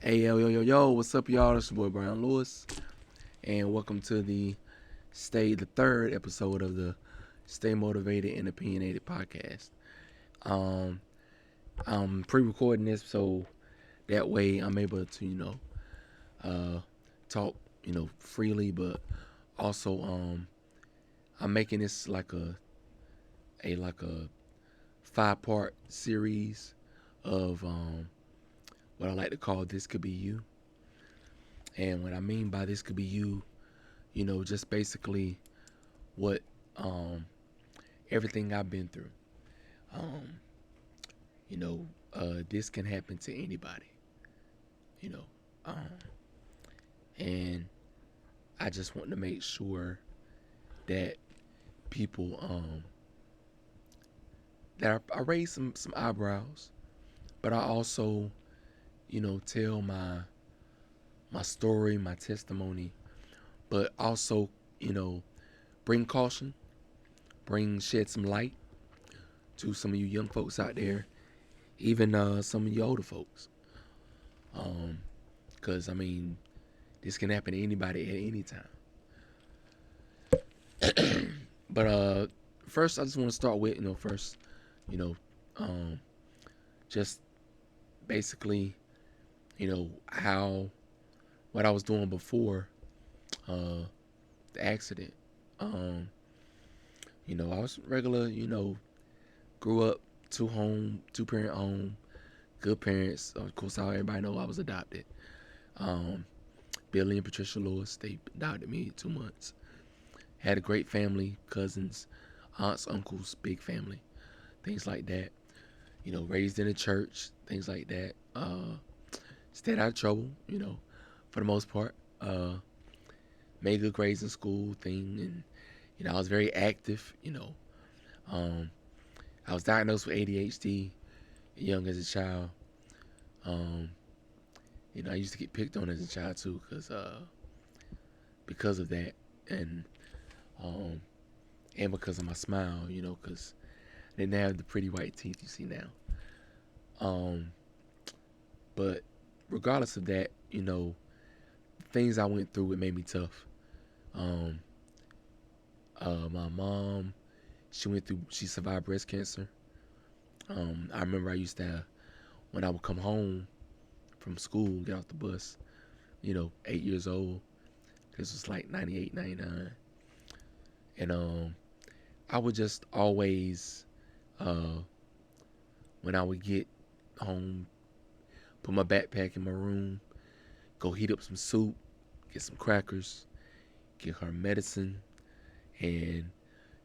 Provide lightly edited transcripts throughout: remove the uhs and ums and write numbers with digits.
Hey, yo, what's up, y'all? It's your boy Bryan Lewis, and welcome to the third episode of the Stay Motivated and Opinionated podcast. Um, I'm pre-recording this so that way I'm able to, talk, freely, but also, I'm making this like a 5-part series of what I like to call "This Could Be You." And what I mean by this could be you, just basically what everything I've been through. Um, this can happen to anybody, you know. Um, and I just want to make sure that people that I raise some eyebrows, but I also, tell my story, my testimony, but also, bring caution, shed some light to some of you young folks out there, even some of you older folks. Because, I mean, this can happen to anybody at any time. But first, I just want to start with, you know, um, just basically, how, what I was doing before the accident. Um, I was regular, grew up two parent home, good parents. Of course, how everybody know I was adopted. Um, Billy and Patricia Lewis, they adopted me 2 months. Had a great family, cousins, aunts, uncles, big family, things like that. Raised in a church, things like that. Stayed out of trouble, for the most part. Made good grades in school, and I was very active. Um, I was diagnosed with ADHD young as a child. Um, I used to get picked on as a child too, because of that, and um, because of my smile, because I didn't have the pretty white teeth you see now. Um, but regardless of that, things I went through, it made me tough. Um, my mom, she survived breast cancer. I remember I used to, when I would come home from school, get off the bus, 8 years old. This was like 98, 99. And I would just always, uh, when I would get home, put my backpack in my room, go heat up some soup, get some crackers, get her medicine, and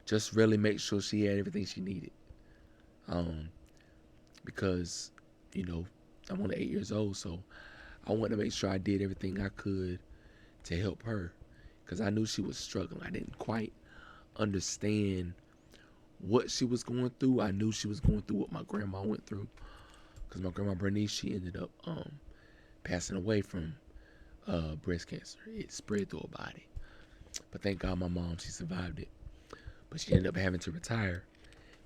just really make sure she had everything she needed. Um, because, you know, I'm only 8 years old, so I wanted to make sure I did everything I could to help her, because I knew she was struggling. I didn't quite understand what she was going through. I knew she was going through what my grandma went through, because my grandma Bernice, she ended up passing away from breast cancer. It spread through her body, but thank God my mom, she survived it. But she ended up having to retire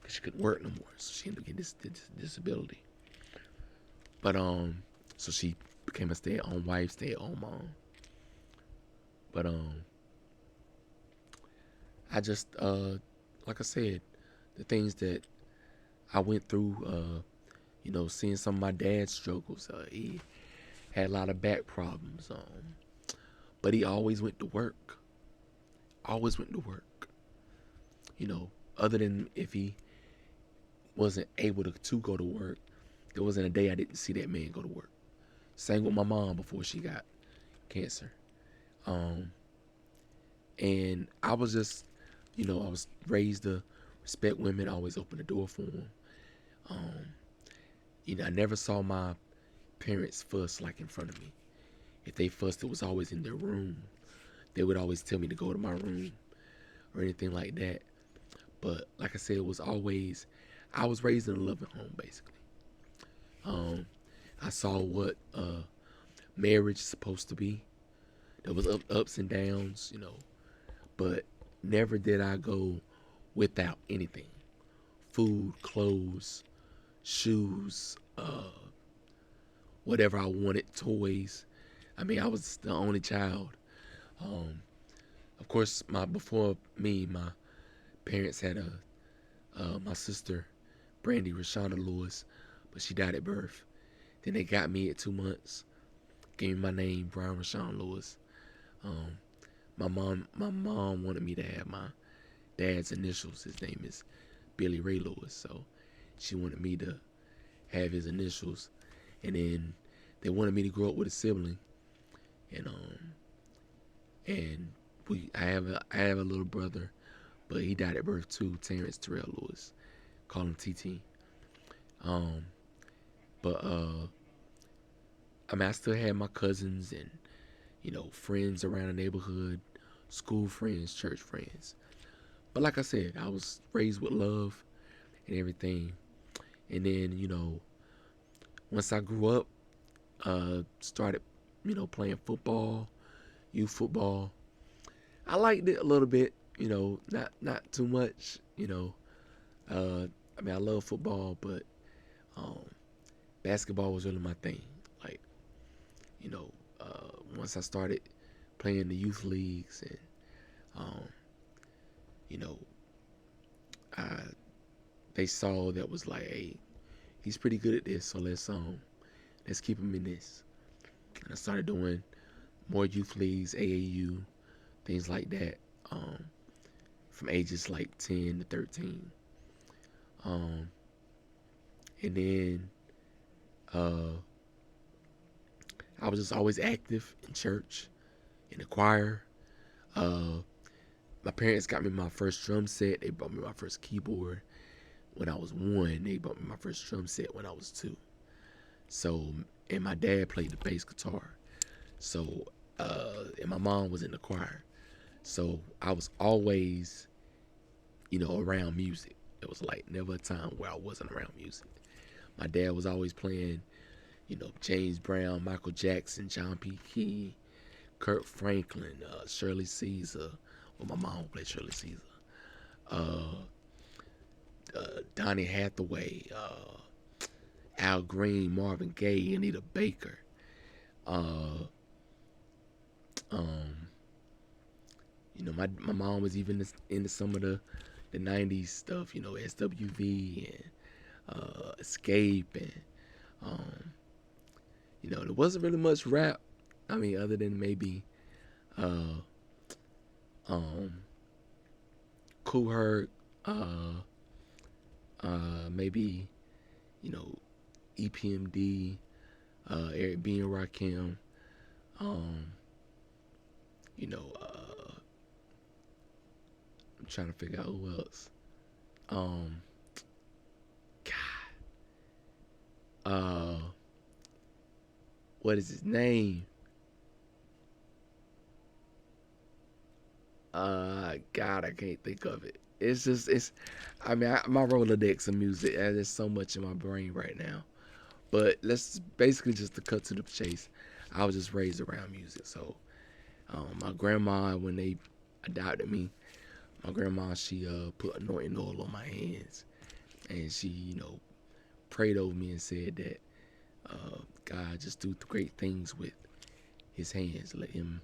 because she couldn't work no more, so she ended up getting this disability. But so she became a stay-at-home wife, stay-at-home mom. But I just like I said, the things that I went through, seeing some of my dad's struggles. He had a lot of back problems, but he always went to work. Always went to work. Other than if he wasn't able to go to work, there wasn't a day I didn't see that man go to work. Same with my mom before she got cancer. And I was just, I was raised to respect women, always open the door for them. I never saw my parents fuss like in front of me. If they fussed, it was always in their room. They would always tell me to go to my room or anything like that. But like I said, it was always, I was raised in a loving home, basically. I saw what marriage is supposed to be. There was ups and downs, but never did I go without anything. Food, clothes, shoes, whatever I wanted, toys. I mean, I was the only child. Um, of course, before me, my parents had my sister, Brandy Rashonda Lewis, but she died at birth. Then they got me at 2 months, gave me my name, Bryan Rashawn Lewis. Um, my mom wanted me to have my dad's initials. His name is Billy Ray Lewis, so she wanted me to have his initials. And then they wanted me to grow up with a sibling, and and I have a little brother, but he died at birth too, Terrence Terrell Lewis. Call him TT. Um, but I mean, I still had my cousins and friends around the neighborhood, school friends, church friends. But like I said, I was raised with love and everything. And then once I grew up, started playing football, youth football. I liked it a little bit, not too much. I mean, I love football, but um, basketball was really my thing. Like, you know, once I started playing the youth leagues, and um, you know, I they saw that was like, hey, he's pretty good at this, so let's keep him in this. And I started doing more youth leagues, AAU, things like that, from ages like 10 to 13. Um, and then uh, I was just always active in church, in the choir. Uh, my parents got me my first drum set. They bought me my first keyboard when I was 1. They bought me my first drum set when I was 2. So, and my dad played the bass guitar. So, and my mom was in the choir. So I was always, around music. It was like never a time where I wasn't around music. My dad was always playing, James Brown, Michael Jackson, John P. Key, Kurt Franklin, Shirley Caesar. Well, my mom played Shirley Caesar. Uh, Donny Hathaway, Al Green, Marvin Gaye, Anita Baker. Uh, um, my mom was even into some of the 90s stuff, SWV and Escape, and there wasn't really much rap. I mean, other than maybe uh, um, Kool Herc, maybe EPMD, Eric B and Rakim, um, I'm trying to figure out who else. Um, what is his name? God, I can't think of it. I mean, my Rolodex of music, there's so much in my brain right now. But let's basically just to cut to the chase. I was just raised around music. So, my grandma, when they adopted me, my grandma, she put anointing oil on my hands, and she, prayed over me and said that God just do great things with His hands. Let Him,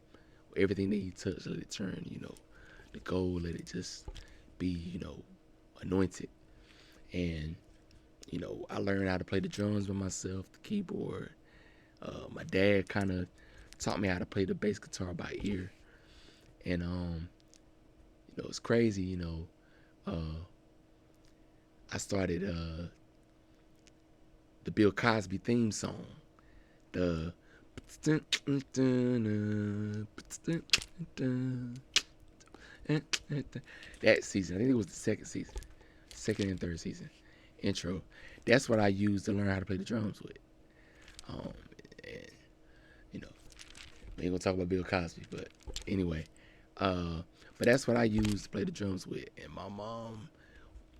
everything that He touched, let it turn, the gold. Let it just be, anointed. And I learned how to play the drums by myself, the keyboard. My dad kind of taught me how to play the bass guitar by ear, and it's crazy. I started the Bill Cosby theme song, the that season. I think it was the second season, second and third season intro. That's what I used to learn how to play the drums with. And you know, we ain't gonna talk about Bill Cosby, but anyway, but that's what I used to play the drums with. And my mom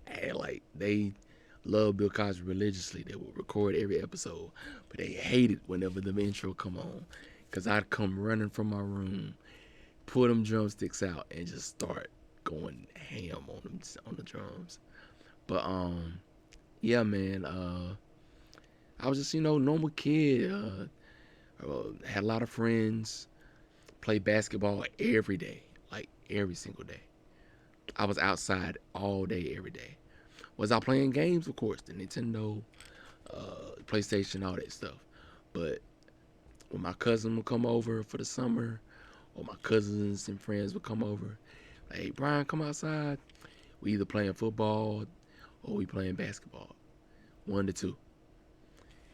had they loved Bill Cosby religiously. They would record every episode, but they hated whenever the intro come on, cause I'd come running from my room, pull them drumsticks out, and just start going ham on the drums. But yeah, man. I was just, normal kid. Had a lot of friends. Played basketball every day, like every single day. I was outside all day, every day. Was I playing games? Of course, the Nintendo, PlayStation, all that stuff. But when my cousin would come over for the summer, or my cousins and friends would come over, like, hey, Bryan, come outside. We either playing football or we playing basketball. One to two.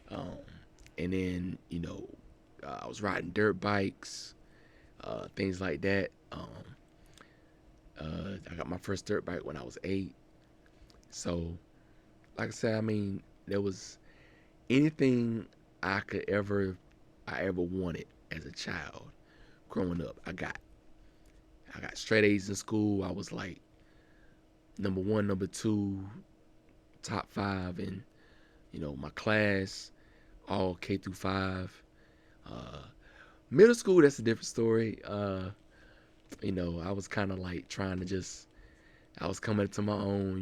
Um, and then, I was riding dirt bikes, things like that. I got my first dirt bike when I was 8. So, like I said, I mean, there was anything I ever wanted as a child growing up. I got straight A's in school. I was like number one, number two, top 5 in my class, all K through 5. Uh, Middle school, that's a different story. I was kind of like trying to I was coming to my own.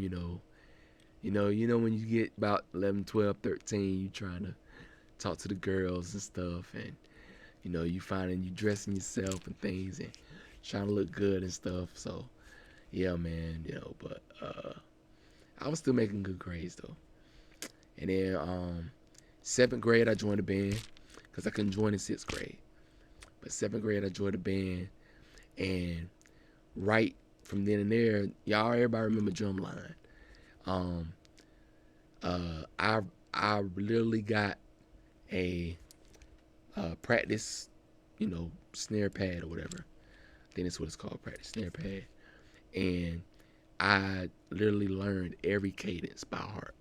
When you get about 11, 12, 13, you trying to talk to the girls and stuff, and you finding you dressing yourself and things and trying to look good and stuff. So yeah, man, but I was still making good grades though. And then 7th grade, I joined a band because I couldn't join in 6th grade. But 7th grade, I joined a band, and right from then and there, everybody remember Drumline. Um, I literally got a practice, snare pad or whatever. I think that's what it's called, practice snare pad. And I literally learned every cadence by heart,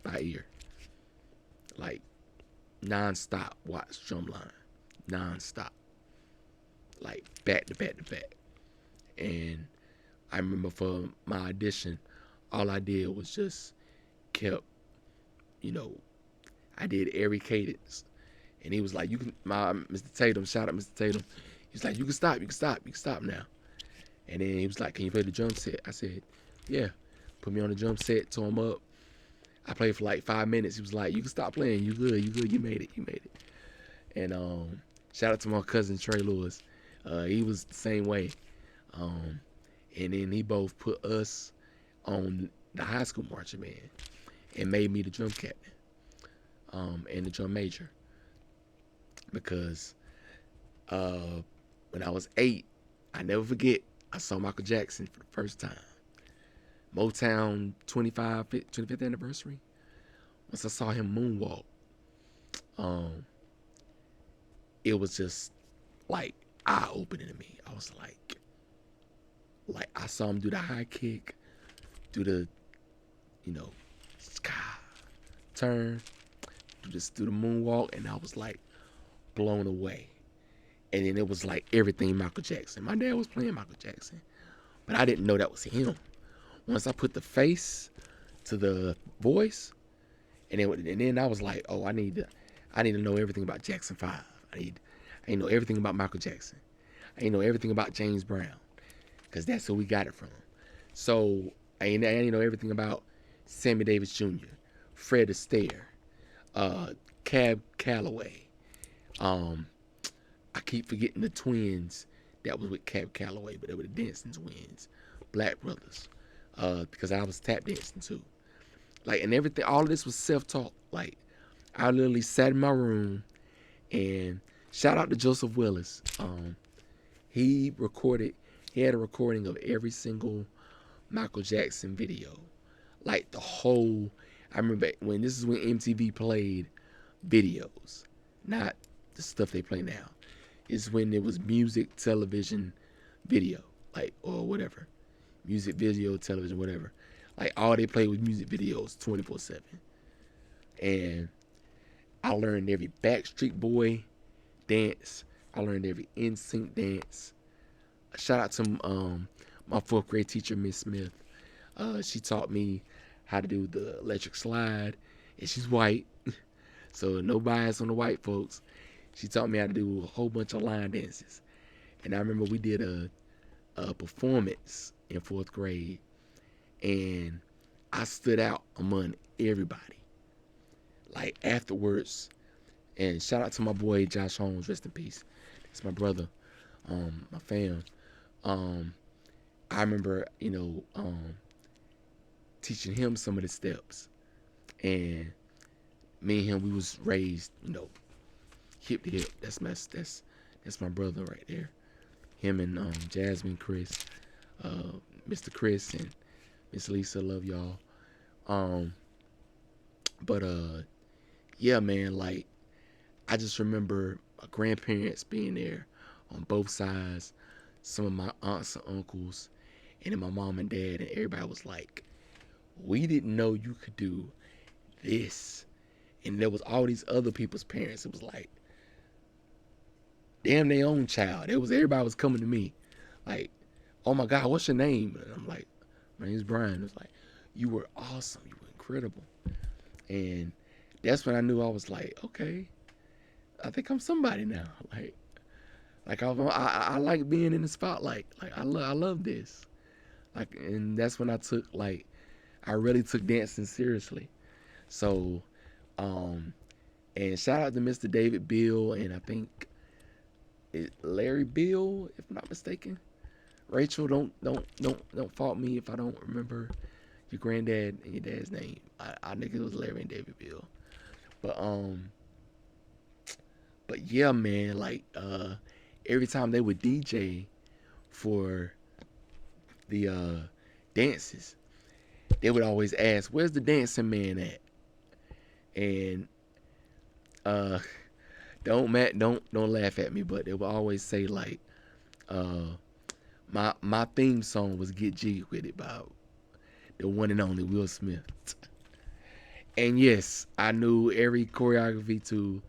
by ear, like non-stop. Watch Drumline, non-stop, like back to back to back. And I remember for my audition, all I did was just kept, I did every cadence. And he was like, you can, Mr. Tatum, shout out Mr. Tatum. He's like, you can stop now. And then he was like, can you play the drum set? I said, yeah. Put me on the drum set, tore him up. I played for like 5 minutes. He was like, you can stop playing. You good, you made it. And shout out to my cousin Trey Lewis. He was the same way. And then he both put us on the high school marching band and made me the drum captain and the drum major. Because when I was 8, I never forget, I saw Michael Jackson for the first time. Motown 25th anniversary. Once I saw him moonwalk, it was just like eye-opening to me. I was like I saw him do the high kick, do the, sky turn, do the moonwalk, and I was like blown away. And then it was like everything Michael Jackson. My dad was playing Michael Jackson, but I didn't know that was him. Once I put the face to the voice, and then I was like, oh, I need to know everything about Jackson 5. I need to know everything about Michael Jackson. I need to know everything about James Brown, because that's who we got it from. So I need to know everything about Sammy Davis Jr., Fred Astaire, Cab Calloway. I keep forgetting the twins that was with Cab Calloway, but they were the dancing twins, Black Brothers, because I was tap dancing too. Like, and everything, all of this was self-taught. Like, I literally sat in my room, and shout out to Joseph Willis. He had a recording of every single Michael Jackson video. Like I remember when MTV played videos, not the stuff they play now. It's when it was music, television, video, like, or whatever. Music, video, television, whatever. Like, all they played was music videos 24/7. And I learned every Backstreet Boy dance. I learned every NSYNC dance. Shout out to my 4th grade teacher, Miss Smith. She taught me how to do the electric slide. And she's white, so no bias on the white folks. She taught me how to do a whole bunch of line dances. And I remember we did a performance in 4th grade, and I stood out among everybody. like afterwards, and shout out to my boy Josh Holmes, rest in peace. It's my brother, my fam. Um, I remember, teaching him some of the steps, and me and him, we was raised, hip to hip. That's my brother right there. Him and Jasmine, Chris, Mr. Chris, and Miss Lisa, love y'all. Um, but yeah, man, like I just remember my grandparents being there on both sides, some of my aunts and uncles, and then my mom and dad, and everybody was like, "We didn't know you could do this," and there was all these other people's parents. It was like, damn, their own child. It was everybody was coming to me, like, "Oh my God, what's your name?" And I'm like, "My name's Bryan." It was like, "You were awesome. You were incredible," and that's when I knew I was like, okay, I think I'm somebody now. Like I like being in the spotlight. Like I love this. Like, and that's when I really took dancing seriously. So, um, and shout out to Mr. David Bill, and I think Larry Bill, if I'm not mistaken. Rachel, don't fault me if I don't remember your granddad and your dad's name. I think it was Larry and David Bill. But yeah, man, like every time they would DJ for the dances, they would always ask, "Where's the dancing man at?" And uh don't laugh at me, but they would always say like uh my theme song was "Get Jiggy With It" by the one and only Will Smith. And yes, I knew every choreography to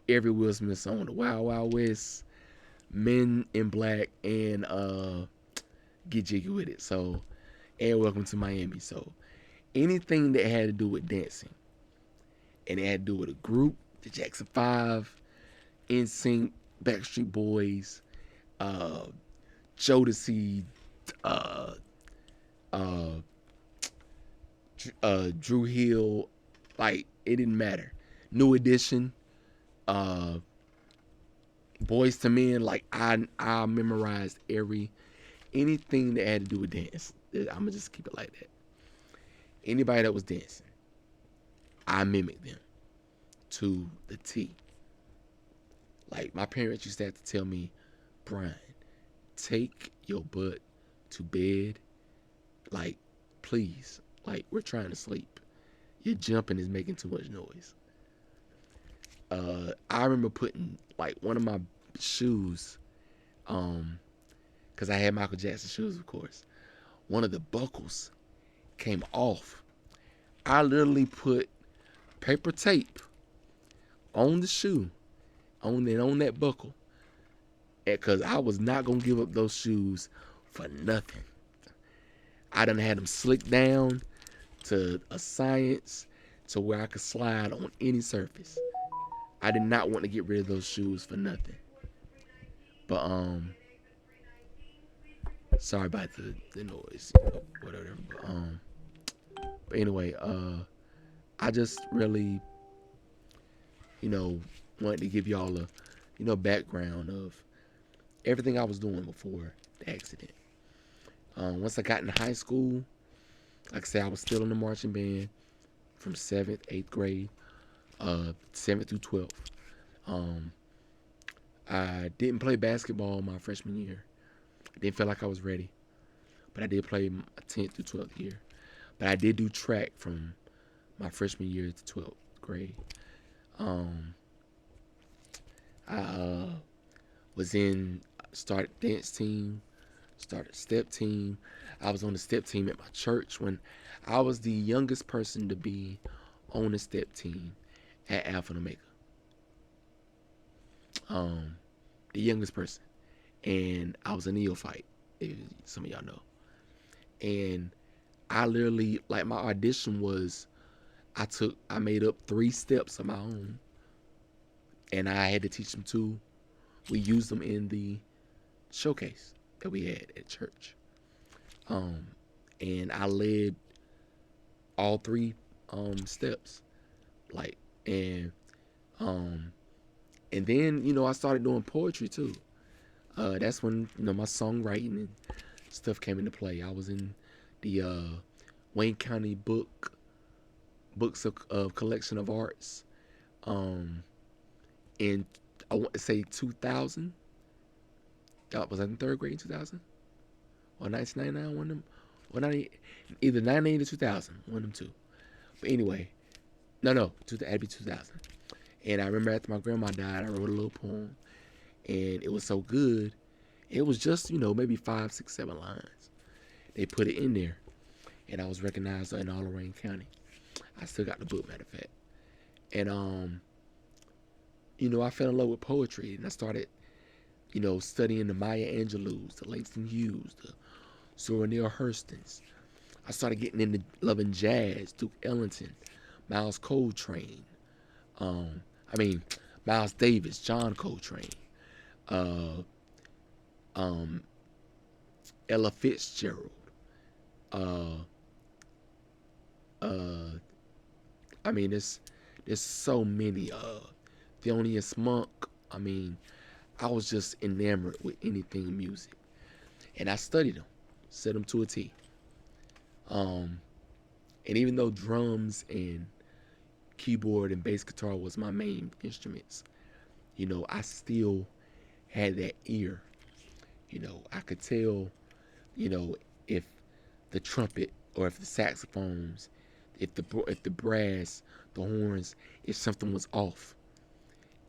every Will Smith song, the Wild Wild West, Men in Black, and Get Jiggy With It. So, and Welcome to Miami. So anything that had to do with dancing, and it had to do with a group, the Jackson 5, NSYNC, Backstreet Boys, uh, Jodeci, uh, uh, Drew Hill, like it didn't matter. New Edition, uh, Boys to Men, like I memorized anything that had to do with dance. I'm gonna just keep it like that. Anybody that was dancing, I mimicked them to the T. Like my parents used to have to tell me, "Bryan, take your butt to bed. Like, please. Like, we're trying to sleep. Your jumping is making too much noise." I remember putting like one of my shoes, because I had Michael Jackson shoes, of course. One of the buckles came off. I literally put paper tape on the shoe, on that buckle, because I was not gonna give up those shoes for nothing. I done had them slicked down to a science to where I could slide on any surface. I did not want to get rid of those shoes for nothing. But sorry about the noise, whatever. But anyway, I just really, you know, wanted to give y'all a, background of everything I was doing before the accident. Once I got in high school, like I said, I was still in the marching band from 7th, 8th grade, 7th through 12th. I didn't play basketball my freshman year. I didn't feel like I was ready, but I did play my 10th through 12th year. But I did do track from my freshman year to 12th grade. I started dance team, started step team. I was on the step team at my church when I was the youngest person to be on the step team at Alpha and Omega. The youngest person. And I was a neophyte, if some of y'all know. And I literally, like, my audition was, I made up 3 steps of my own, and I had to teach them 2. We used them in the showcase that we had at church. And I led all 3 steps. Like, And um, and then I started doing poetry too. That's when my songwriting and stuff came into play. I was in the Wayne County books of collection of arts. Um, in I want to say 2000. Was I in third grade in 2000 or 1999? One of them, or 90, either 19 or 2000. One of them two. But anyway, no, that'd be 2000. And I remember after my grandma died, I wrote a little poem, and it was so good. It was just maybe 5, 6, 7 lines. They put it in there, and I was recognized in all Lorraine County. I still got the book, matter of fact. And I fell in love with poetry, and I started studying the Maya Angelou's, the Langston Hughes, the Zora Neale Hurstons. I started getting into loving jazz, Duke Ellington, Miles Coltrane. I mean, Miles Davis, John Coltrane, uh, Ella Fitzgerald. Uh, uh, I mean, there's so many. Thelonious Monk. I mean, I was just enamored with anything music, and I studied them, set them to a T. And even though drums and keyboard and bass guitar was my main instruments, I still had that ear. I could tell, if the trumpet or if the saxophones, if the brass, the horns, if something was off.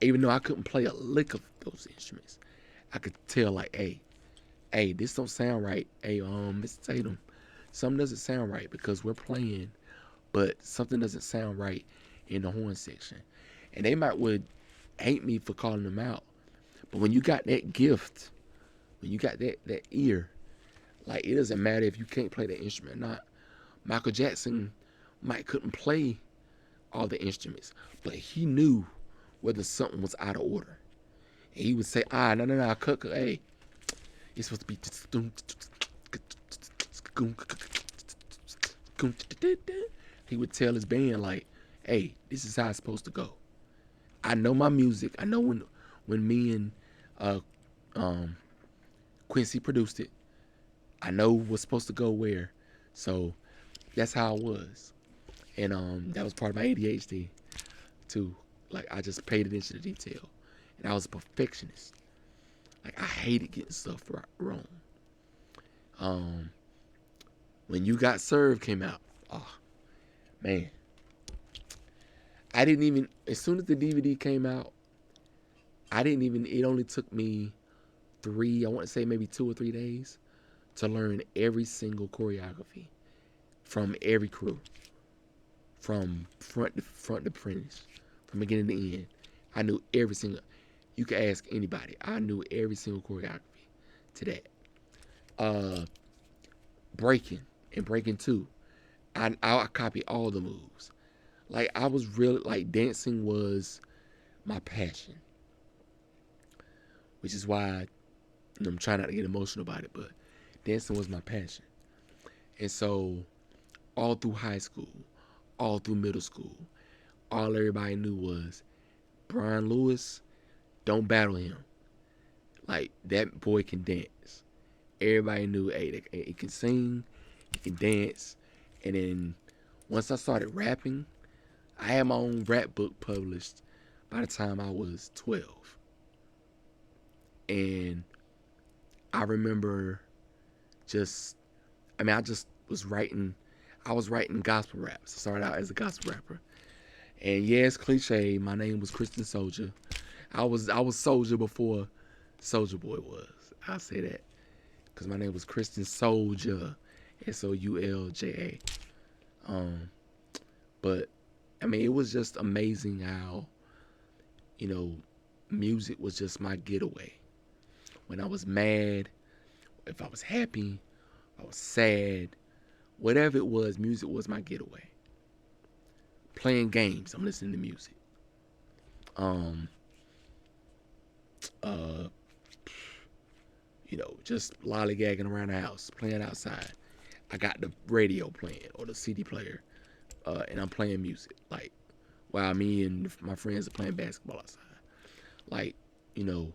Even though I couldn't play a lick of those instruments, I could tell like, hey, this don't sound right. Hey, Mr. Tatum, something doesn't sound right because we're playing, but something doesn't sound right in the horn section. And they would hate me for calling them out. But when you got that gift, when you got that ear, like it doesn't matter if you can't play the instrument or not. Michael Jackson couldn't play all the instruments, but he knew whether something was out of order. And he would say, no, cut, hey, it's supposed to be. He would tell his band like, hey, this is how it's supposed to go. I know my music. I know when me and Quincy produced it. I know what's supposed to go where. So that's how it was. And that was part of my ADHD too. Like I just paid attention to detail. And I was a perfectionist. Like I hated getting stuff wrong. When You Got Served came out, oh man. I didn't even, as soon as the DVD came out, it only took me I want to say maybe 2 or 3 days to learn every single choreography from every crew, from front to finish, from beginning to end. I knew every single, you could ask anybody. I knew every single choreography to that. Breaking and breaking 2. I copied all the moves. Like I was really, like dancing was my passion. Which is why I'm trying not to get emotional about it, but dancing was my passion. And so all through high school, all through middle school, all everybody knew was Bryan Lewis, don't battle him. Like that boy can dance. Everybody knew, hey, he can sing, he can dance. And then once I started rapping, I had my own rap book published by the time I was 12. And I remember I was writing gospel raps. I started out as a gospel rapper. And yes, cliche, my name was Christian Soldier. I was Soldier before Soldier Boy was. I'll say that. Because my name was Christian Soldier. Soulja. But I mean, it was just amazing how, music was just my getaway. When I was mad, if I was happy, I was sad, whatever it was, music was my getaway. Playing games, I'm listening to music. Just lollygagging around the house, playing outside. I got the radio playing or the CD player, and I'm playing music, like while me and my friends are playing basketball outside. Like, you know,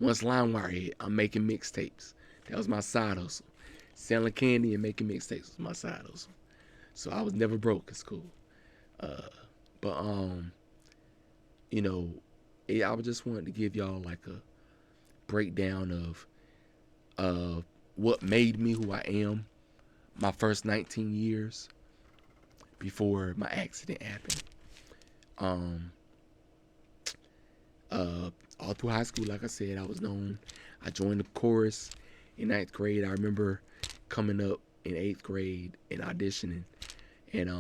once LimeWire hit, I'm making mixtapes. That was my side hustle. Selling candy and making mixtapes was my side hustle. So I was never broke at school. Uh, but you know, I just wanted to give y'all like a breakdown of what made me who I am. My first 19 years before my accident happened. Um, all through high school, like I said, I was known. I joined the chorus in ninth grade. I remember coming up in eighth grade and auditioning, and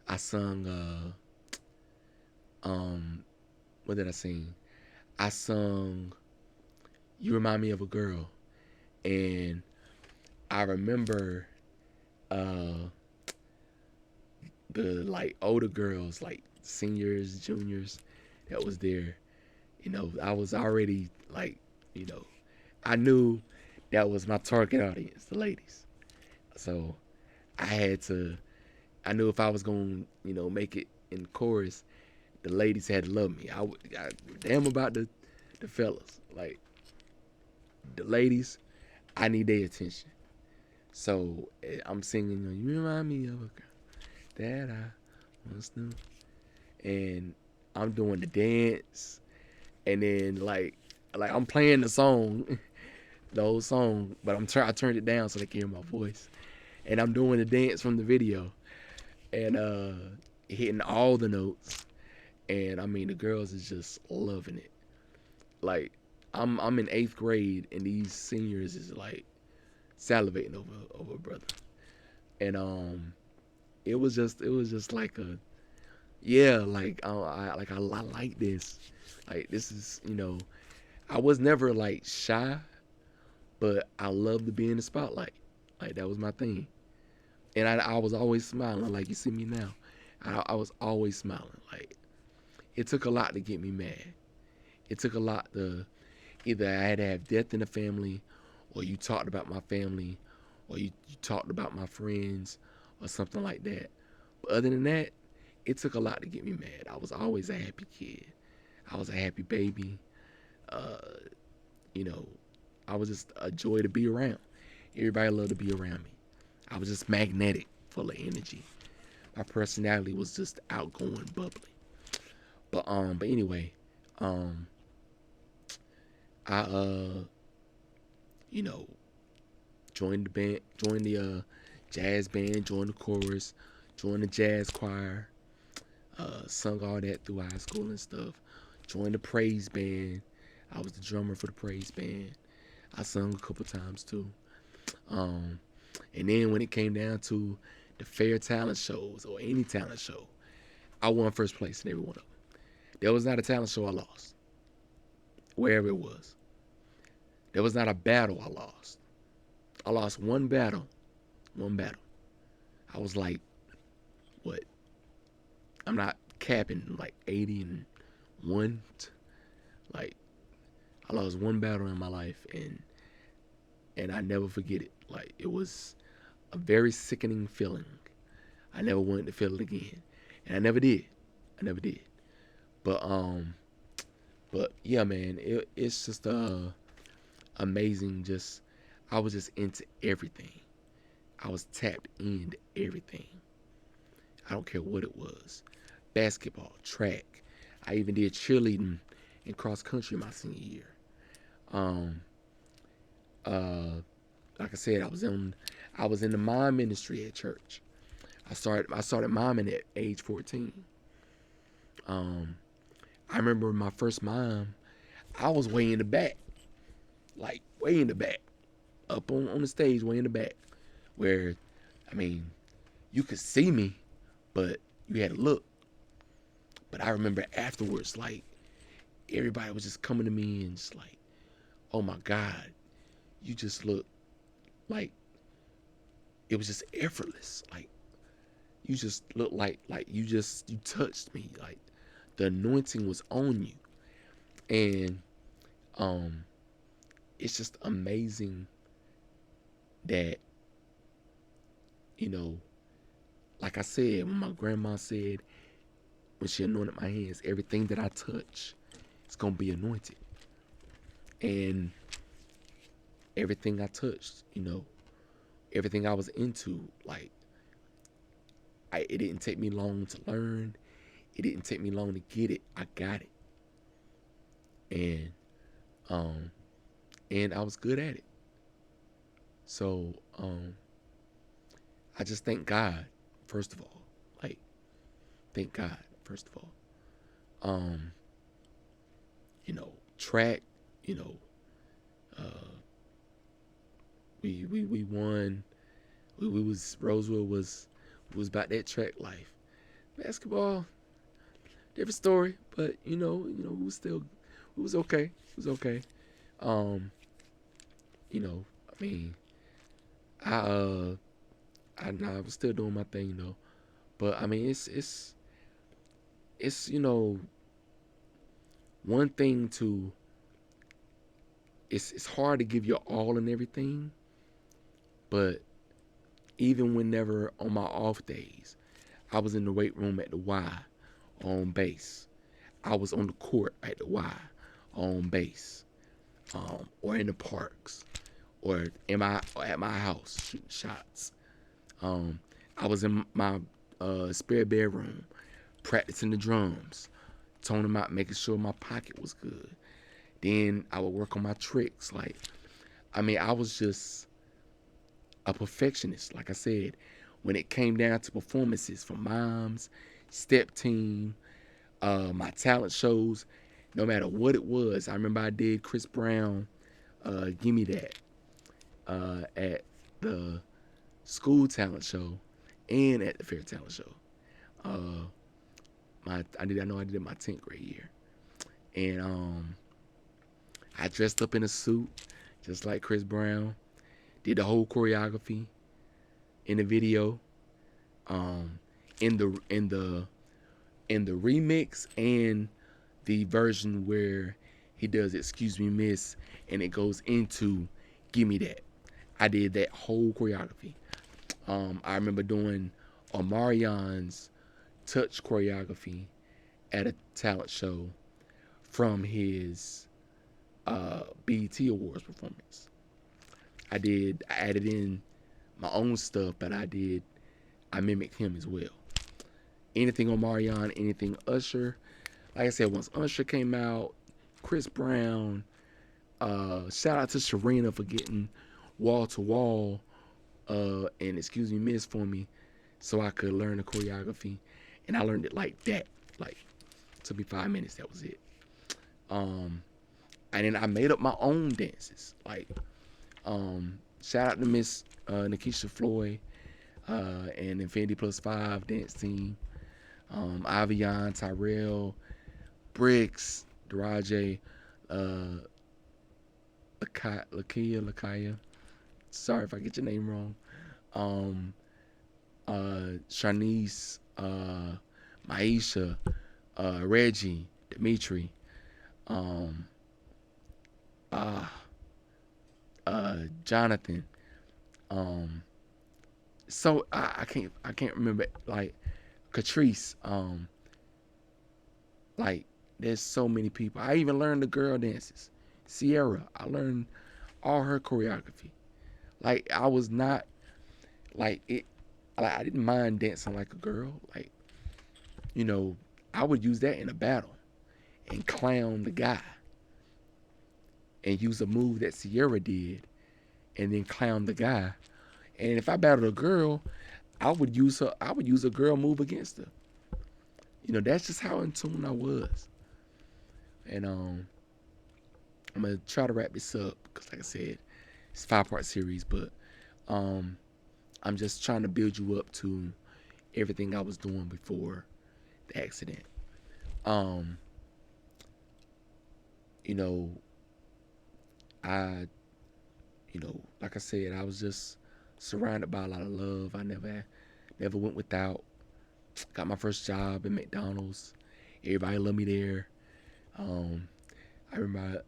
I sung. What did I sing? I sung "You Remind Me of a Girl," and I remember uh, the like older girls, like seniors, juniors, that was there. You know, I was already like, you know, I knew that was my target audience, the ladies. So I had to. I knew if I was gonna, make it in the chorus, the ladies had to love me. I damn about the fellas. Like the ladies, I need their attention. So I'm singing, you remind me of a girl that I once knew, and I'm doing the dance, and then like I'm playing the song, the whole song, but I turned it down so they can hear my voice, and I'm doing the dance from the video, and hitting all the notes, and I mean the girls is just loving it. Like I'm in eighth grade, and these seniors is like salivating over brother, and it was just like a yeah, like I like this, like this is I was never like shy, but I love to be in the spotlight, like that was my thing, and I was always smiling, like you see me now, I was always smiling, like it took a lot to get me mad, it took a lot to either I had to have death in the family, or you talked about my family, or you talked about my friends, or something like that. But other than that, it took a lot to get me mad. I was always a happy kid. I was a happy baby. Uh, you know, I was just a joy to be around. Everybody loved to be around me. I was just magnetic, full of energy. My personality was just outgoing, bubbly. But anyway, um, I you know, joined the band, joined the jazz band, joined the chorus, joined the jazz choir, sung all that through high school and stuff. Joined the praise band. I was the drummer for the praise band. I sung a couple times too. Um, and then when it came down to the fair talent shows or any talent show, I won first place in every one of them. There was not a talent show I lost, wherever it was. There was not a battle I lost. I lost one battle. One battle. I was like, what? I'm not capping, like 80 and one. Like I lost one battle in my life, and I never forget it. Like it was a very sickening feeling. I never wanted to feel it again, and I never did. I never did. But but yeah, man, it's just amazing. Just I was just into everything. I was tapped into everything. I don't care what it was. Basketball, track. I even did cheerleading and cross country my senior year. Um, uh, like I said, I was in the mime ministry at church. I started miming at age 14. Um, I remember my first mime. I was way in the back, like way in the back, up on the stage, way in the back, where, I mean, you could see me, but you had to look. But I remember afterwards, like everybody was just coming to me and just like, "Oh my God, you just look like it was just effortless. Like you just look like you touched me. Like the anointing was on you." And um, it's just amazing that you know, like I said, when my grandma said, when she anointed my hands, everything that I touch is gonna be anointed. And everything I touched, everything I was into, like, it didn't take me long to learn. It didn't take me long to get it. I got it. And I was good at it. So I just thank God, first of all. Like, thank God, first of all. Track, we won. We was Rosewood was about that track life. Basketball, different story, but we was okay. It was okay. I mean, I I was still doing my thing, but I mean, it's one thing to it's hard to give your all and everything, but even whenever on my off days, I was in the weight room at the Y on bass. I was on the court at the Y on bass, or in the parks, or at my house shooting shots. I was in my spare bedroom practicing the drums, toning them out, making sure my pocket was good. Then I would work on my tricks. Like, I mean, I was just a perfectionist. Like I said, when it came down to performances for moms, step team, my talent shows, no matter what it was. I remember I did Chris Brown, Gimme That, at the school talent show and at the fair talent show. I know I did it my 10th grade year. And I dressed up in a suit, just like Chris Brown, did the whole choreography in the video, in the remix and the version where he does "Excuse Me, Miss" and it goes into "Gimme That." I did that whole choreography. I remember doing Omarion's touch choreography at a talent show from his BET Awards performance. I added in my own stuff, but I mimicked him as well. Anything Omarion, anything Usher. Like I said, once Usher came out, Chris Brown, shout out to Sharina for getting Wall to Wall and Excuse Me, Miss for me so I could learn the choreography. And I learned it like that. Like, it took me 5 minutes, that was it. And then I made up my own dances. Like, shout out to Miss Nikisha Floyd and Infinity Plus 5 dance team. Avion, Tyrell, Bricks, Daraje, Lakia. Sorry if I get your name wrong. Shanice, Maisha, Reggie, Dimitri, Jonathan. So I can't remember, like Catrice. Like, there's so many people. I even learned the girl dances. Sierra, I learned all her choreography. Like, I was not like it. Like, I didn't mind dancing like a girl. Like, I would use that in a battle and clown the guy and use a move that Sierra did and then clown the guy. And if I battled a girl, I would use a girl move against her. That's just how in tune I was. And I'm gonna try to wrap this up because, like I said, it's a 5-part series, but I'm just trying to build you up to everything I was doing before the accident. I, like I said, I was just surrounded by a lot of love. I never went without. Got my first job at McDonald's. Everybody loved me there. I remember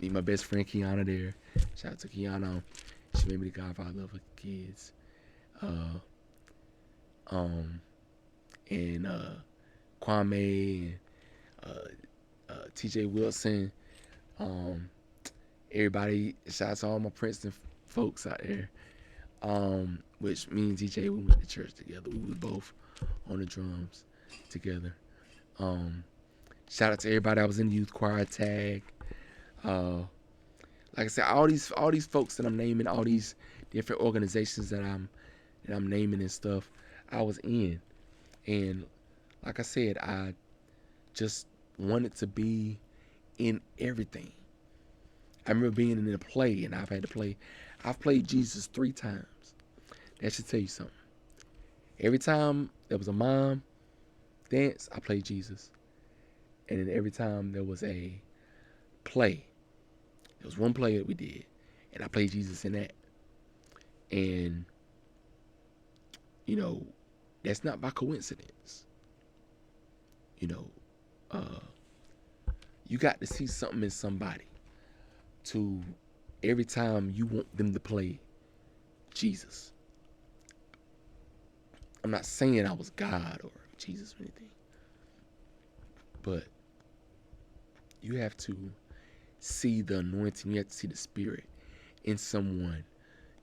meet my best friend Kiana there. Shout out to Kiana. She made me the godfather of her kids. and Kwame and TJ Wilson. Um, Everybody, shout out to all my Princeton folks out there. Which me and TJ, we went to church together. We was both on the drums together. Um, Shout out to everybody I was in the youth choir tag. Uh, like I said, all these folks that I'm naming, all these different organizations that I'm naming and stuff, I was in. And like I said, I just wanted to be in everything. I remember being in a play, and I've played Jesus 3 times. That should tell you something. Every time there was a mom dance, I played Jesus. And then every time there was a play, there was one play that we did, and I played Jesus in that. And, you know, that's not by coincidence. You know, you got to see something in somebody to every time you want them to play Jesus. I'm not saying I was God or Jesus or anything, but you have to see the anointing, you have to see the spirit in someone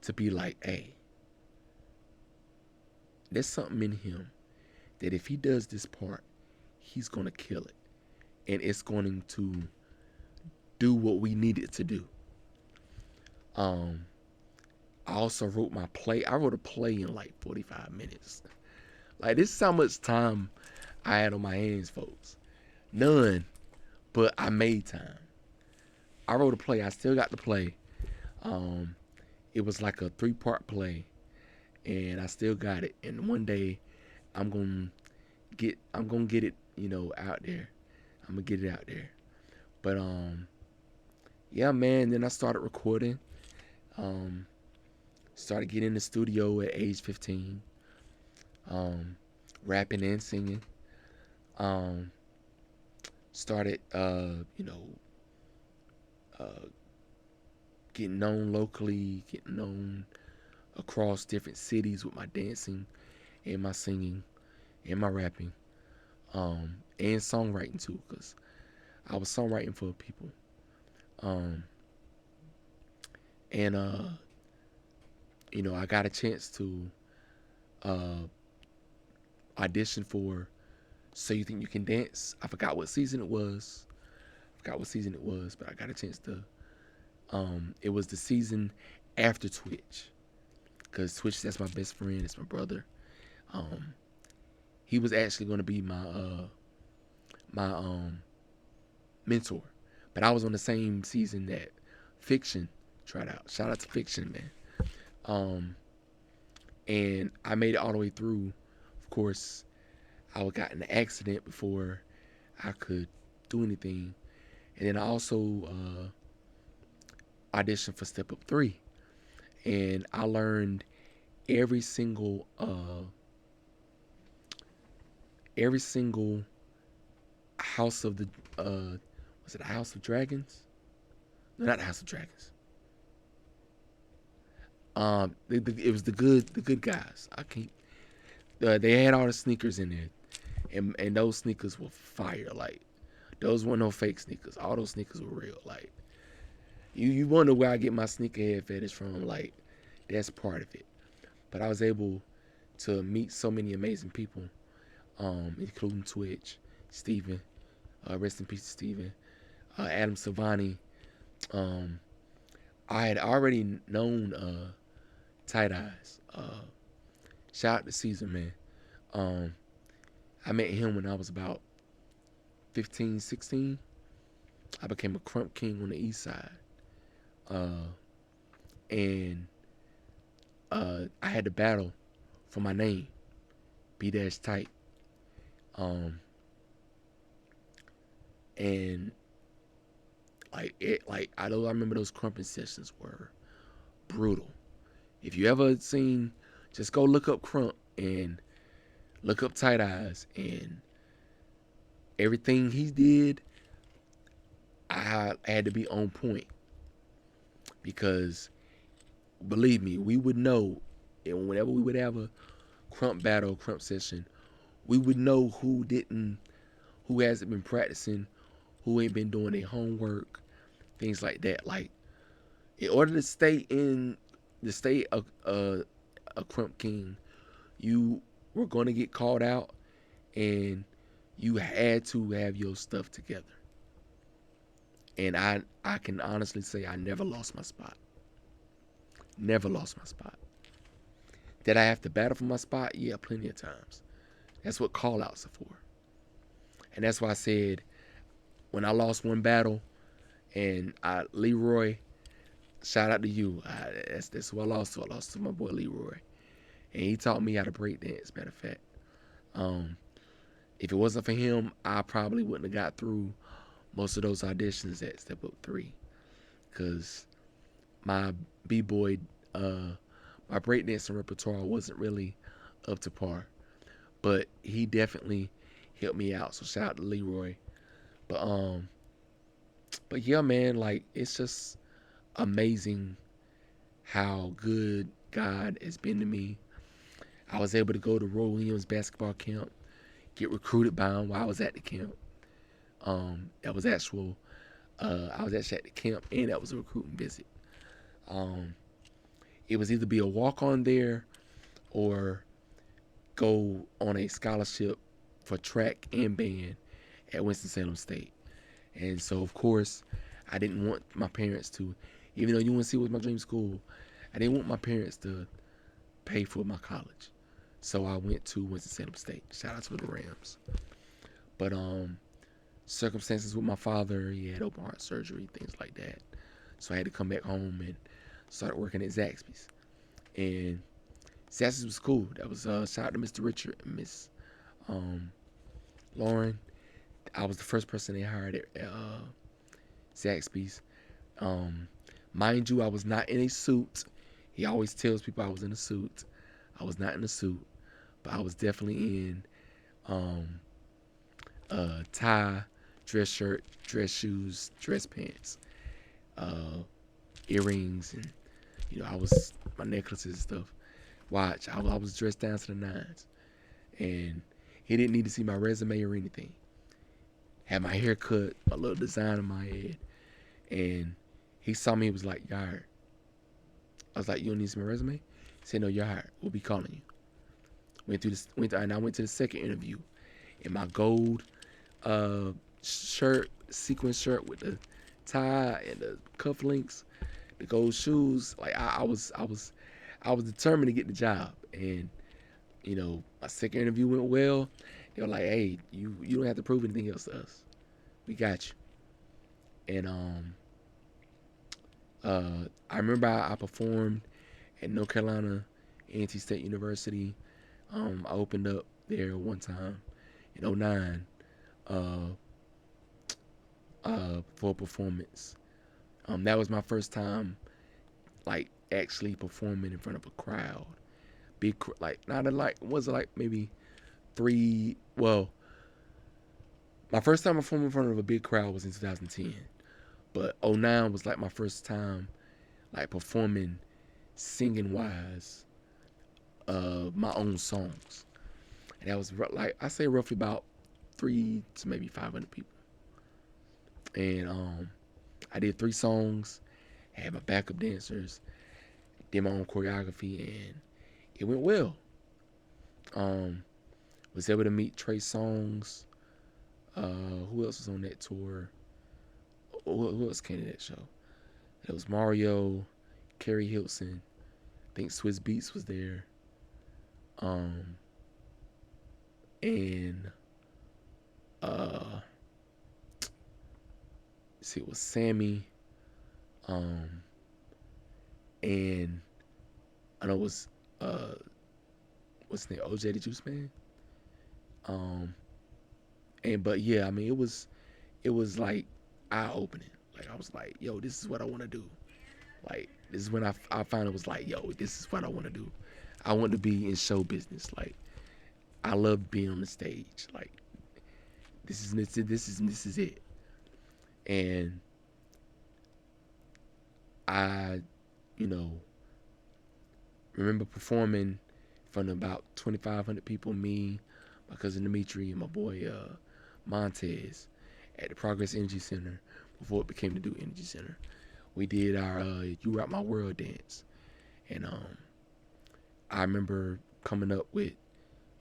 to be like, hey, there's something in him that if he does this part, he's going to kill it. And it's going to do what we need it to do. I also wrote my play. I wrote a play in like 45 minutes. Like, this is how much time I had on my hands, folks. None, but I made time. I wrote a play. I still got the play. It was like a 3-part play, and I still got it. And one day, I'm gonna get it, out there. I'm gonna get it out there. But yeah, man. Then I started recording. Started getting in the studio at age 15. Rapping and singing. Started, getting known locally, getting known across different cities with my dancing and my singing and my rapping, and songwriting too, because I was songwriting for people. And I got a chance to audition for So You Think You Can Dance. I forgot what season it was. But I got a chance to. It was the season after Twitch, because Twitch, that's my best friend, it's my brother. He was actually going to be my mentor, but I was on the same season that Fiction tried out. Shout out to Fiction, man. And I made it all the way through. Of course, I got in an accident before I could do anything. And then I also auditioned for Step Up 3. And I learned every single House of the was it a House of Dragons? No, not the House of Dragons. It was the good guys. I can't. They had all the sneakers in there, and those sneakers were fire. Like, those weren't no fake sneakers. All those sneakers were real. Like, you wonder where I get my sneakerhead fetish from. Like, that's part of it. But I was able to meet so many amazing people, including Twitch, Steven, rest in peace to Steven, Adam Savani. I had already known Tight Eyes. Shout out to Caesar, man. I met him when I was about 15, 16. I became a crump king on the east side. And I had to battle for my name, B-Tight. And I remember those crumping sessions were brutal. If you ever seen, just go look up Crump and look up Tight Eyes, and everything he did, I had to be on point, because believe me, we would know, and whenever we would have a Crump battle, Crump session, we would know who hasn't been practicing, who ain't been doing their homework, things like that. Like, in order to stay a Crump King, you were gonna get called out, and you had to have your stuff together. And I can honestly say I never lost my spot. Never lost my spot. Did I have to battle for my spot? Yeah, plenty of times. That's what call outs are for. And that's why I said when I lost one battle, and Leroy, shout out to you. That's who I lost to. I lost to my boy Leroy, and he taught me how to break dance. Matter of fact, um, if it wasn't for him, I probably wouldn't have got through most of those auditions at Step Up 3, because my b-boy, my breakdancing repertoire wasn't really up to par. But he definitely helped me out. So shout out to Leroy. But but yeah, man, like, it's just amazing how good God has been to me. I was able to go to Roy Williams basketball camp, get recruited by him while I was at the camp. That was actual. I was actually at the camp, and that was a recruiting visit. Um, it was either be a walk on there, or go on a scholarship for track and band at Winston-Salem State. And so, of course, I didn't want my parents to, even though UNC was my dream school, I didn't want my parents to pay for my college. So I went to Winston-Salem State. Shout out to the Rams. But circumstances with my father, he had open heart surgery, things like that. So I had to come back home and start working at Zaxby's. And Zaxby's was cool. That was shout out to Mr. Richard and Miss Lauren. I was the first person they hired at Zaxby's. Mind you, I was not in a suit. He always tells people I was in a suit. I was not in a suit, but I was definitely in tie, dress shirt, dress shoes, dress pants, earrings, and I was my necklaces and stuff. Watch, I was dressed down to the nines, and he didn't need to see my resume or anything. Had my hair cut, my little design in my head, and he saw me. He was like, "You're hired." I was like, "You don't need to see my resume?" He said, "No, you're hired. We'll be calling you." And I went to the second interview in my gold shirt, sequin shirt with the tie and the cufflinks, the gold shoes. Like I was determined to get the job. And my second interview went well. They were like, "Hey, you don't have to prove anything else to us. We got you." And I remember I performed at North Carolina A&T State University. I opened up there one time in '09 for a performance. That was my first time, like, actually performing in front of a crowd. Big, like, not a, like, was it like maybe three? Well, my first time performing in front of a big crowd was in 2010, but '09 was like my first time, like, performing singing wise, my own songs, and that was like, I say roughly about 3 to maybe 500 people. And I did 3 songs, had my backup dancers, did my own choreography, and it went well. Was able to meet Trey Songz. Who else was on that tour? Who else came to that show? It was Mario, Carrie Hilton. I think Swiss Beats was there. And see, it was Sammy. And I know it was what's his name? OJ the Juice Man. But yeah, I mean, it was like eye opening. Like, I was like, yo, this is what I want to do. Like, this is when I finally was like, yo, this is what I want to do. I want to be in show business. Like, I love being on the stage. Like, this is it. And I, remember performing in front of about 2,500 people. Me, my cousin Dimitri, and my boy Montez at the Progress Energy Center before it became the Duke Energy Center. We did our "You Rock My World" dance, and I remember coming up with,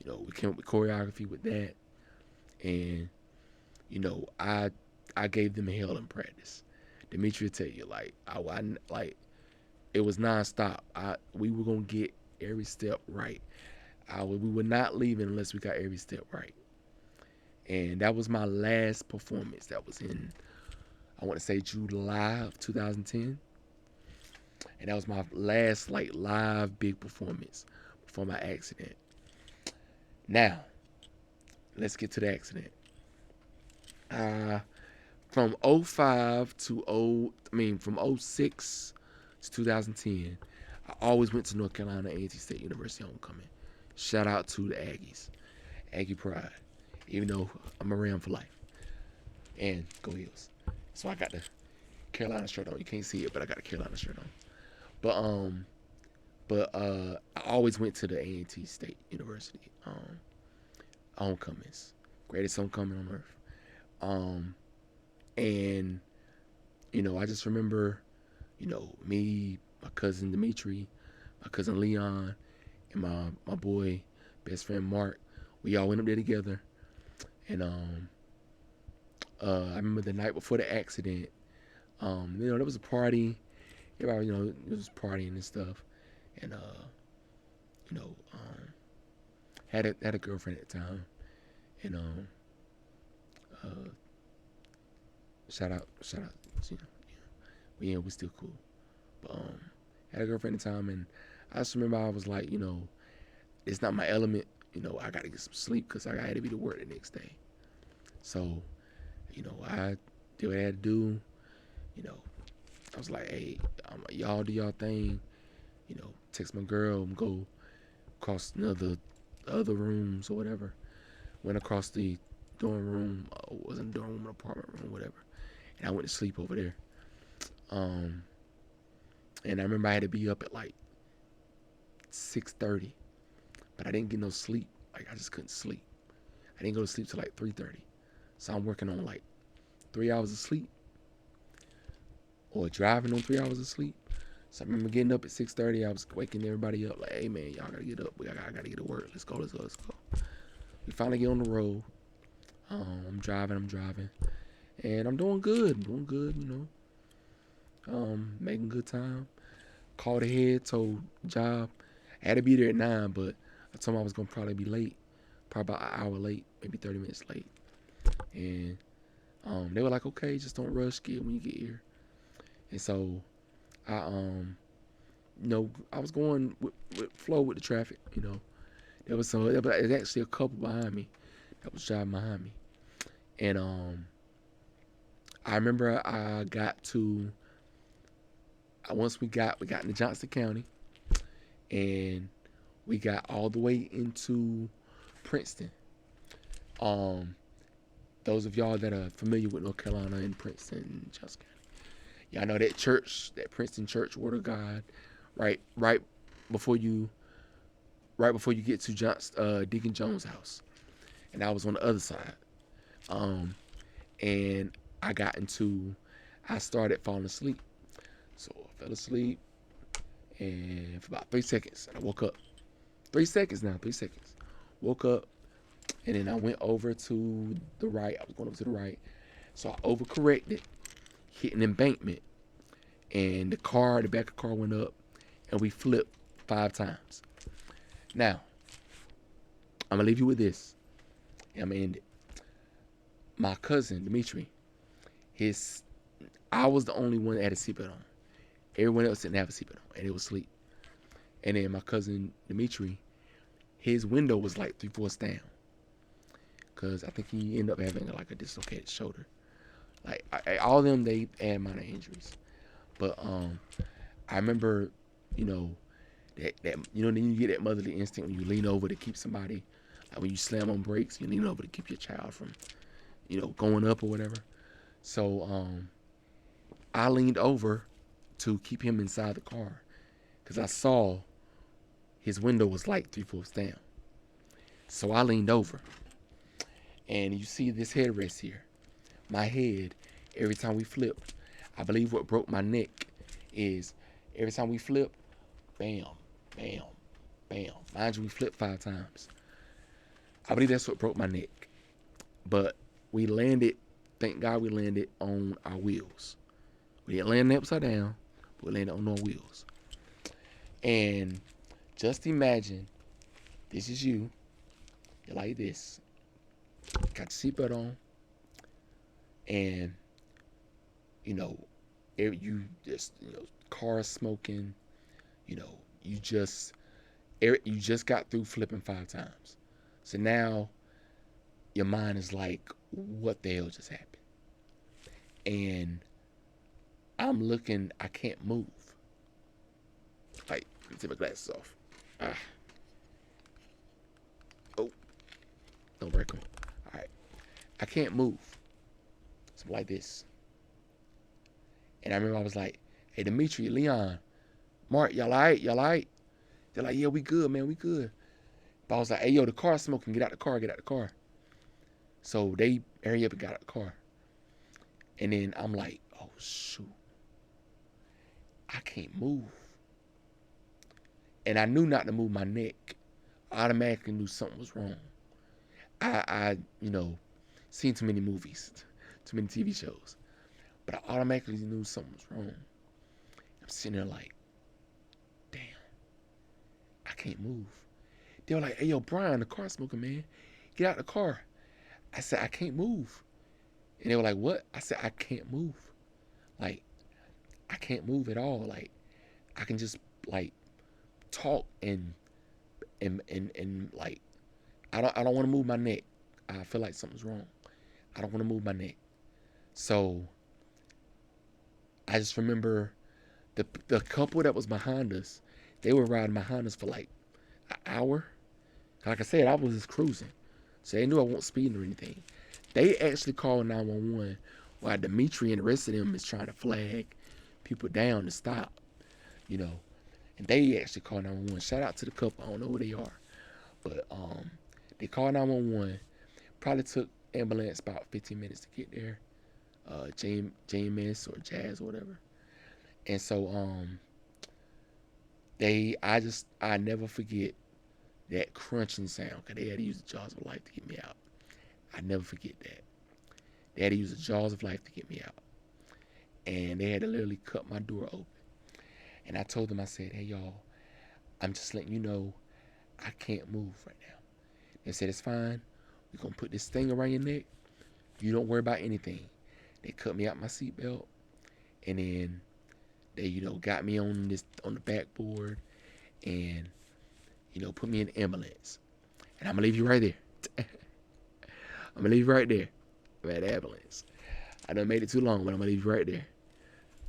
we came up with choreography with that, and I gave them hell in practice. Dimitri will tell you, like, like, it was nonstop. We were gonna get every step right. We were not leaving unless we got every step right. And that was my last performance. That was in, I want to say, July of 2010, and that was my last like live big performance before my accident. Now, let's get to the accident. From from 06 to 2010, I always went to North Carolina A&T State University homecoming. Shout out to the Aggies, Aggie Pride. Even though I'm around for life, and go Heels. So I got the Carolina shirt on. You can't see it, but I got a Carolina shirt on. But I always went to the A&T State University homecomings, greatest homecoming on earth. And I just remember, me, my cousin Dimitri, my cousin Leon, and my boy, best friend Mark. We all went up there together, and I remember the night before the accident. There was a party. Everybody, it was partying and stuff, and had a girlfriend at the time, and shout out, we still cool, but had a girlfriend at the time, and I just remember I was like, it's not my element, I gotta get some sleep because I had to be to work the next day, so I did what I had to do, I was like, hey, y'all do y'all thing, text my girl and go across the other rooms or whatever. Went across the dorm room, wasn't a dorm room, an apartment room, whatever. And I went to sleep over there. And I remember I had to be up at like 6:30, but I didn't get no sleep. Like I just couldn't sleep. I didn't go to sleep till like 3:30. So I'm working on like 3 hours of sleep, or driving on 3 hours of sleep. So I remember getting up at 6:30. I was waking everybody up like, hey man, y'all gotta get up. I gotta get to work. Let's go. We finally get on the road. I'm driving, and I'm doing good, making good time. Called ahead, told Job I had to be there at 9, but I told him I was gonna probably be late, probably about an hour late, maybe 30 minutes late. And they were like, okay, just don't rush, get when you get here. And so I I was going with flow with the traffic. There was actually a couple behind me that was driving behind me, and I remember I got to once we got into Johnson County, and we got all the way into Princeton. Those of y'all that are familiar with North Carolina and Princeton, Johnson County, y'all know that church, that Princeton Church, Word of God, right before you get to Deacon Jones' house, and I was on the other side. And I started falling asleep. So I fell asleep, and for about 3 seconds, and I woke up. 3 seconds now, 3 seconds. Woke up, and then I went over to the right. I was going over to the right, so I overcorrected, hit an embankment, and the back of the car went up, and we flipped 5 times. Now, I'm gonna leave you with this. I'm gonna end it. My cousin Dimitri, I was the only one that had a seatbelt on. Everyone else didn't have a seatbelt on, and they was asleep. And then my cousin Dimitri, his window was like 3/4 down, cause I think he ended up having like a dislocated shoulder. Like all of them, they had minor injuries. But I remember, that then you get that motherly instinct when you lean over to keep somebody. Like when you slam on brakes, you lean over to keep your child from, going up or whatever. So I leaned over to keep him inside the car, because I saw his window was like 3/4 down. So I leaned over, and you see this headrest here. My head, every time we flipped, I believe what broke my neck is every time we flip, bam, bam, bam. Mind you, we flipped 5 times. I believe that's what broke my neck. But we landed, thank God we landed on our wheels. We didn't land upside down, but we landed on our wheels. And just imagine, this is you. You're like this. Got your seatbelt on. And, you know, you just, car smoking. You just got through flipping 5 times. So now your mind is like, what the hell just happened? And I'm looking, I can't move. Like, let me take my glasses off. Oh, don't break them. All right, I can't move. So I'm like this. And I remember I was like, hey, Dimitri, Leon, Mark, y'all all right? Y'all all right? They're like, yeah, we good, man, we good. But I was like, hey, yo, the car's smoking. Get out the car, get out the car. So they hurry up and got out the car. And then I'm like, oh, shoot. I can't move. And I knew not to move my neck. I automatically knew something was wrong. I seen too many movies, too many TV shows. But I automatically knew something was wrong. I'm sitting there like, damn, I can't move. They were like, hey, yo, Bryan, the car's smoking, man. Get out the car. I said, I can't move. And they were like, what? I said, I can't move. Like, I can't move at all. Like, I can just, like, talk and like, I don't want to move my neck. I feel like something's wrong. I don't want to move my neck. So I just remember the couple that was behind us, they were riding behind us for like an hour. Like I said, I was just cruising. So they knew I wasn't speeding or anything. They actually called 911 while Dimitri and the rest of them is trying to flag people down to stop, And they actually called 911. Shout out to the couple. I don't know who they are. But they called 911. Probably took ambulance about 15 minutes to get there. JMS or Jazz or whatever. And so I never forget that crunching sound, because they had to use the jaws of life to get me out. I never forget that. They had to use the jaws of life to get me out. And they had to literally cut my door open. And I told them, I said, hey, y'all, I'm just letting you know I can't move right now. They said, it's fine. We're going to put this thing around your neck. You don't worry about anything. They cut me out my seatbelt. And then they, got me on the backboard and, put me in the ambulance. And I'm going to leave you right there. I'm going to leave you right there. I'm at the ambulance. I done made it too long, but I'm going to leave you right there.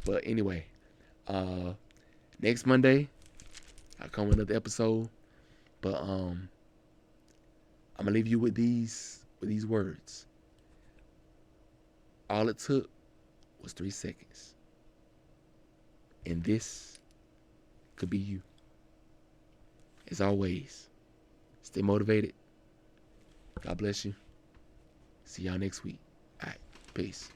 But anyway, next Monday, I'll come with another episode. But I'm gonna leave you with these words. All it took was 3 seconds. And this could be you. As always, stay motivated. God bless you. See y'all next week. All right, peace.